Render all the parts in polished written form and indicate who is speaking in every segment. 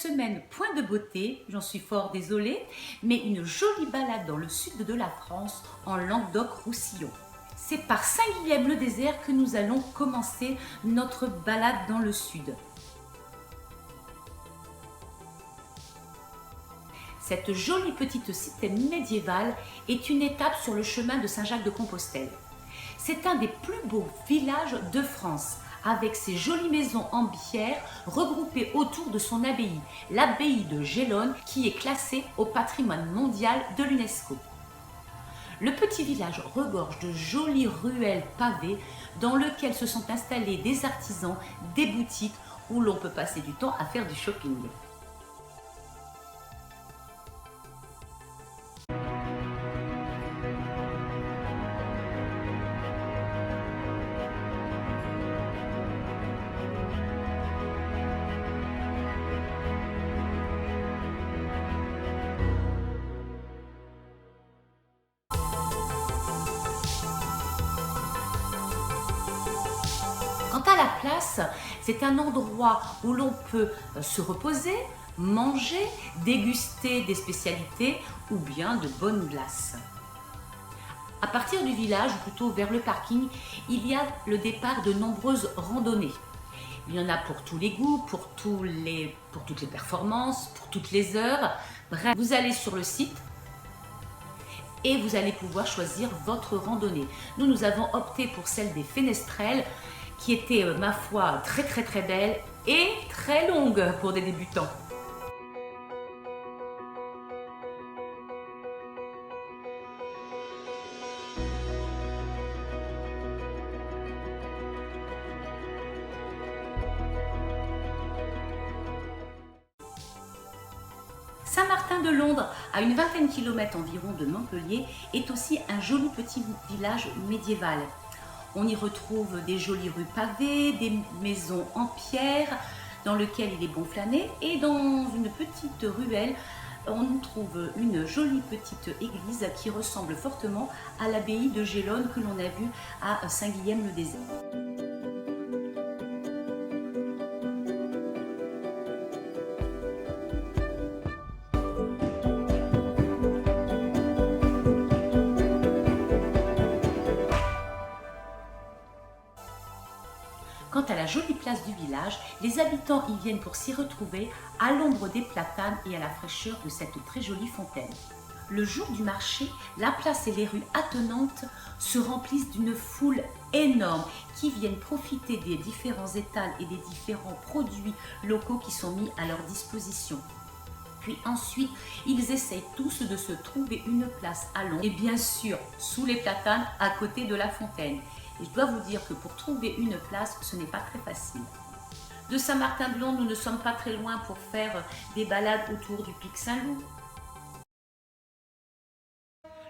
Speaker 1: semaine point de beauté, j'en suis fort désolée, mais une jolie balade dans le sud de la France, en Languedoc-Roussillon. C'est par Saint-Guilhem-le-Désert que nous allons commencer notre balade dans le sud. Cette jolie petite cité médiévale est une étape sur le chemin de Saint-Jacques-de-Compostelle. C'est un des plus beaux villages de France, avec ses jolies maisons en pierre regroupées autour de son abbaye, l'abbaye de Gélone, qui est classée au patrimoine mondial de l'UNESCO. Le petit village regorge de jolies ruelles pavées dans lesquelles se sont installés des artisans, des boutiques où l'on peut passer du temps à faire du shopping. Quant à la place, c'est un endroit où l'on peut se reposer, manger, déguster des spécialités ou bien de bonnes glaces. À partir du village, ou plutôt vers le parking, il y a le départ de nombreuses randonnées. Il y en a pour tous les goûts, pour toutes les performances, pour toutes les heures. Bref, vous allez sur le site et vous allez pouvoir choisir votre randonnée. Nous avons opté pour celle des Fenestrelles, qui était, ma foi, très belle et très longue pour des débutants. Saint-Martin-de-Londres, à une vingtaine de kilomètres environ de Montpellier, est aussi un joli petit village médiéval. On y retrouve des jolies rues pavées, des maisons en pierre dans lesquelles il est bon flâner, et dans une petite ruelle, on trouve une jolie petite église qui ressemble fortement à l'abbaye de Gélone que l'on a vue à Saint-Guilhem-le-Désert. Quant à la jolie place du village, les habitants y viennent pour s'y retrouver à l'ombre des platanes et à la fraîcheur de cette très jolie fontaine. Le jour du marché, la place et les rues attenantes se remplissent d'une foule énorme qui viennent profiter des différents étals et des différents produits locaux qui sont mis à leur disposition. Puis ensuite, ils essayent tous de se trouver une place à l'ombre et bien sûr sous les platanes à côté de la fontaine. Et je dois vous dire que pour trouver une place, ce n'est pas très facile. De Saint-Martin-de-Londres, nous ne sommes pas très loin pour faire des balades autour du pic Saint-Loup.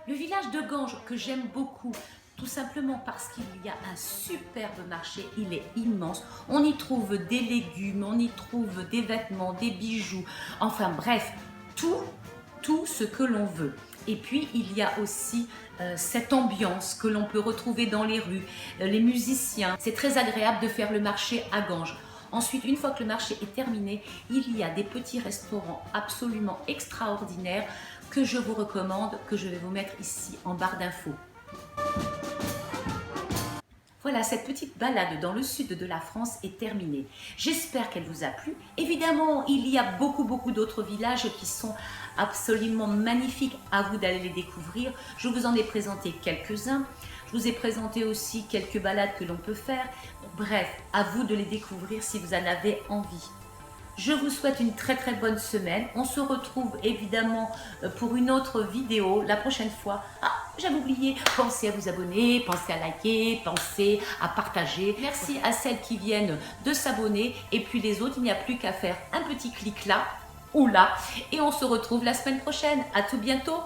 Speaker 1: Le village de Ganges, que j'aime beaucoup, tout simplement parce qu'il y a un superbe marché, il est immense. On y trouve des légumes, on y trouve des vêtements, des bijoux, enfin bref, tout ce que l'on veut. Et puis, il y a aussi cette ambiance que l'on peut retrouver dans les rues, les musiciens. C'est très agréable de faire le marché à Ganges. Ensuite, une fois que le marché est terminé, il y a des petits restaurants absolument extraordinaires que je vous recommande, que je vais vous mettre ici en barre d'infos. Voilà, cette petite balade dans le sud de la France est terminée. J'espère qu'elle vous a plu. Évidemment, il y a beaucoup d'autres villages qui sont absolument magnifiques. À vous d'aller les découvrir. Je vous en ai présenté quelques-uns. Je vous ai présenté aussi quelques balades que l'on peut faire. Bref, à vous de les découvrir si vous en avez envie. Je vous souhaite une très bonne semaine. On se retrouve évidemment pour une autre vidéo la prochaine fois. Ah, j'avais oublié, pensez à vous abonner, pensez à liker, pensez à partager. Merci à celles qui viennent de s'abonner. Et puis les autres, il n'y a plus qu'à faire un petit clic là ou là. Et on se retrouve la semaine prochaine. À tout bientôt.